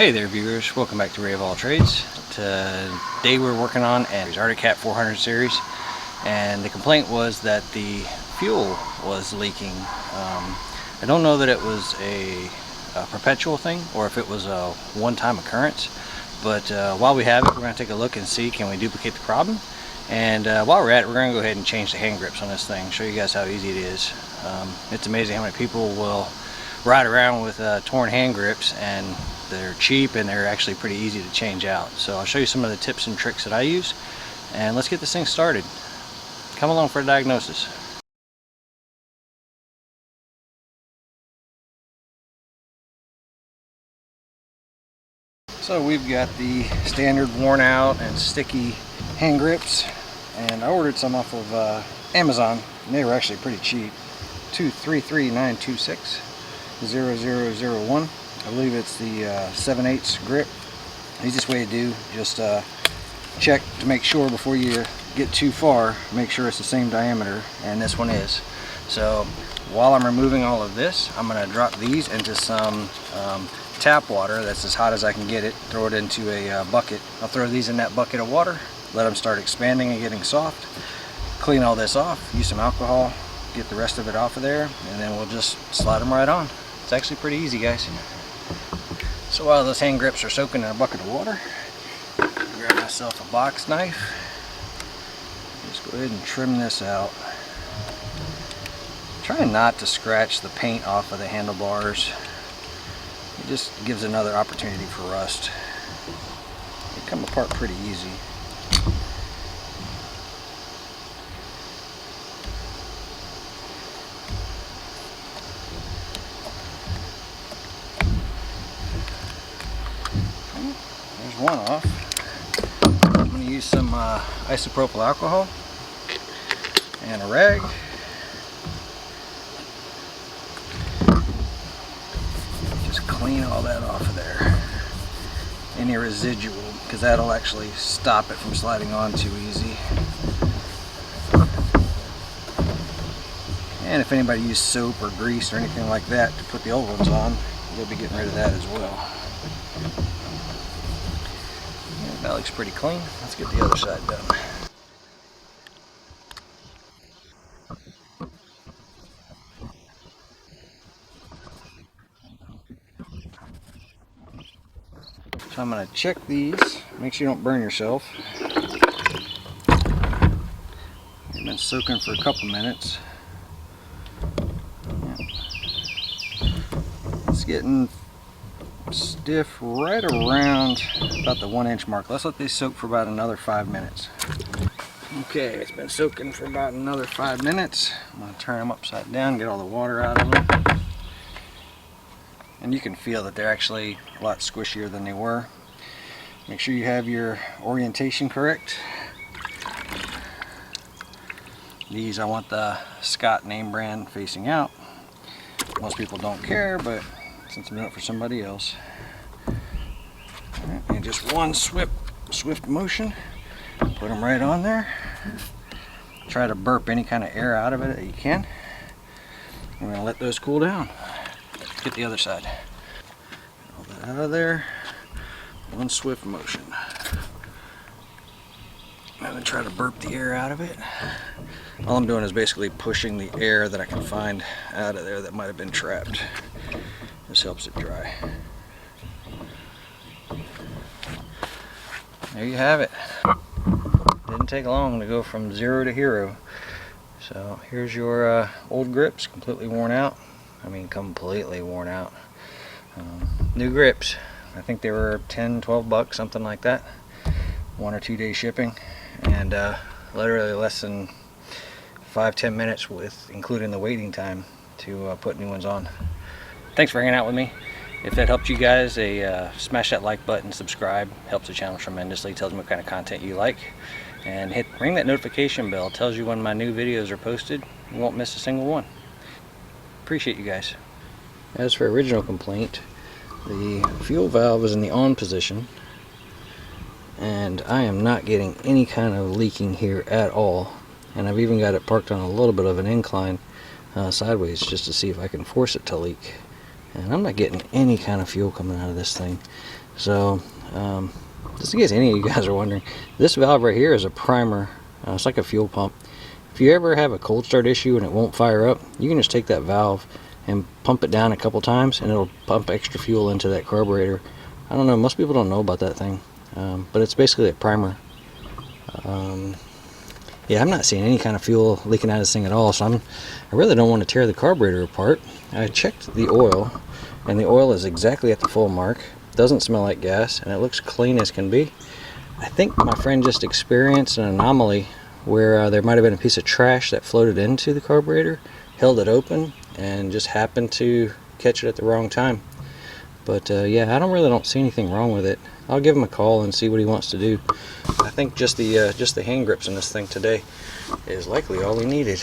Hey there viewers, welcome back to Ray of All Trades. Today we're working on an Arctic Cat 400 series, and the complaint was that the fuel was leaking. I don't know that it was a perpetual thing or if it was a one-time occurrence, but while we have it, we're going to take a look and see can we duplicate the problem. And while we're at it, we're going to go ahead and change the hand grips on this thing, show you guys how easy it is. It's amazing how many people will ride around with torn hand grips, and they're cheap and they're actually pretty easy to change out. So I'll show you some of the tips and tricks that I use, and let's get this thing started. Come along for a diagnosis. So we've got the standard worn out and sticky hand grips, and I ordered some off of Amazon, and they were actually pretty cheap. 233926 0001. I believe it's the 7/8 grip. Easiest way to do, just check to make sure before you get too far, make sure it's the same diameter, and this one is. So while I'm removing all of this, I'm going to drop these into some tap water that's as hot as I can get it, throw it into a bucket. I'll throw these in that bucket of water, let them start expanding and getting soft, clean all this off, use some alcohol, get the rest of it off of there, and then we'll just slide them right on. It's actually pretty easy, guys. So while those hand grips are soaking in a bucket of water, grab myself a box knife. Just go ahead and trim this out. Try not to scratch the paint off of the handlebars. It just gives another opportunity for rust. They come apart pretty easy. One off. I'm going to use some isopropyl alcohol and a rag. Just clean all that off of there. Any residual, because that'll actually stop it from sliding on too easy. And if anybody used soap or grease or anything like that to put the old ones on, you'll be getting rid of that as well. That looks pretty clean. Let's get the other side done. So I'm going to check these. Make sure you don't burn yourself. They've been soaking for a couple minutes. It's getting stiff right around about the 1 inch mark. Let's let these soak for about another 5 minutes. Okay, it's been soaking for about another 5 minutes. I'm going to turn them upside down, get all the water out of them. And you can feel that they're actually a lot squishier than they were. Make sure you have your orientation correct. These, I want the Scott name brand facing out. Most people don't care, but since I'm doing it for somebody else. Right, and just one swift motion, put them right on there. Try to burp any kind of air out of it that you can. We're going to let those cool down. Get the other side. All that out of there. One swift motion. And then try to burp the air out of it. All I'm doing is basically pushing the air that I can find out of there that might have been trapped. This helps it dry. There you have it. Didn't take long to go from 0 to hero. So here's your old grips, completely worn out. I mean, completely worn out. New grips. I think they were 10, 12 bucks, something like that. 1 or 2 day shipping, and literally less than 5-10 minutes with including the waiting time to put new ones on. Thanks for hanging out with me. If that helped you guys, smash that like button, subscribe. Helps the channel tremendously. Tells me what kind of content you like. And ring that notification bell. Tells you when my new videos are posted. You won't miss a single one. Appreciate you guys. As for original complaint, the fuel valve is in the on position, and I am not getting any kind of leaking here at all. And I've even got it parked on a little bit of an incline sideways just to see if I can force it to leak. and I'm not getting any kind of fuel coming out of this thing. So just in case any of you guys are wondering, this valve right here is a primer. It's like a fuel pump. If you ever have a cold start issue and it won't fire up, you can just take that valve and pump it down a couple times and it'll pump extra fuel into that carburetor. I don't know, most people don't know about that thing, but it's basically a primer. Yeah, I'm not seeing any kind of fuel leaking out of this thing at all, so I really don't want to tear the carburetor apart. I checked the oil, and the oil is exactly at the full mark. Doesn't smell like gas, and it looks clean as can be. I think my friend just experienced an anomaly where there might have been a piece of trash that floated into the carburetor, held it open, and just happened to catch it at the wrong time. But yeah, I really don't see anything wrong with it. I'll give him a call and see what he wants to do. I think just the hand grips in this thing today is likely all we needed.